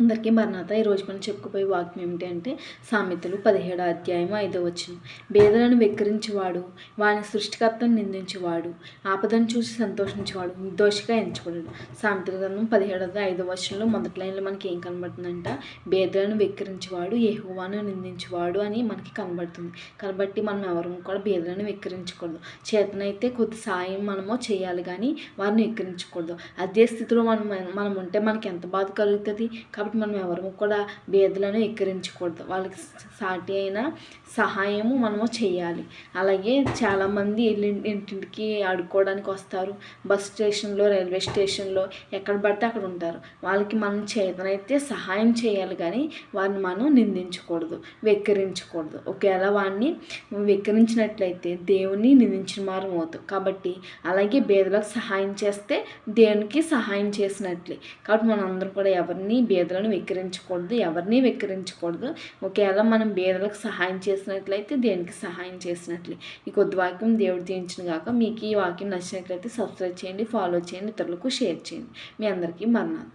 అందరికీ మరణాత. ఈరోజు మనం చెప్పుకుపోయే వాక్యం ఏమిటి అంటే సామెతలు 17వ అధ్యాయం 5వ వచనం. బేదలను వెక్కిరించేవాడు వాని సృష్టికర్తను నిందించేవాడు ఆపదను చూసి సంతోషించేవాడు నిర్దోషిగా ఎంచబడడు. సామెతల గ్రంథం 17వ 5వ వచనంలో మొదటి లైన్లో మనకి ఏం కనబడుతుందంట? బేదలను వెక్కిరించేవాడు యెహోవాను నిందించేవాడు అని మనకి కనబడుతుంది. కాబట్టి మనం ఎవరు కూడా బేదలను వెక్కిరించకూడదు. చేతనైతే కొద్ది సాయం మనము చేయాలి కానీ వారిని వెక్కిరించకూడదు. అదే స్థితిలో మనం ఉంటే మనకి ఎంత బాధ కలుగుతుంది. కాబట్టి మనం ఎవరు కూడా బేదలను ఎక్కిరించకూడదు. వాళ్ళకి సాటి అయిన సహాయము మనము చేయాలి. అలాగే చాలామంది ఇంటింటికి ఆడుకోవడానికి వస్తారు. బస్ స్టేషన్లో, రైల్వే స్టేషన్లో ఎక్కడ పడితే అక్కడ ఉంటారు. వాళ్ళకి మనం చేతనైతే సహాయం చేయాలి కానీ వారిని మనం నిందించకూడదు, వెక్కిరించకూడదు. ఒకవేళ వాడిని వెక్కిరించినట్లయితే దేవుని నిందించిన వారం అవుతాం. కాబట్టి అలాగే బేదలకు సహాయం చేస్తే దేవునికి సహాయం చేసినట్లే. కాబట్టి మనం అందరం కూడా ఎవరిని బేదలను వెక్కిరించకూడదు. ఒకవేళ మనం బేదలకు సహాయం చేసినట్లయితే దేనికి సహాయం చేసినట్లే. ఈ కొద్ది వాక్యం దేవుడు దీవించును గాక. మీకు ఈ వాక్యం నచ్చినట్లయితే సబ్స్క్రైబ్ చేయండి, ఫాలో చేయండి, ఇతరులకు షేర్ చేయండి. మీ అందరికీ మరణాత.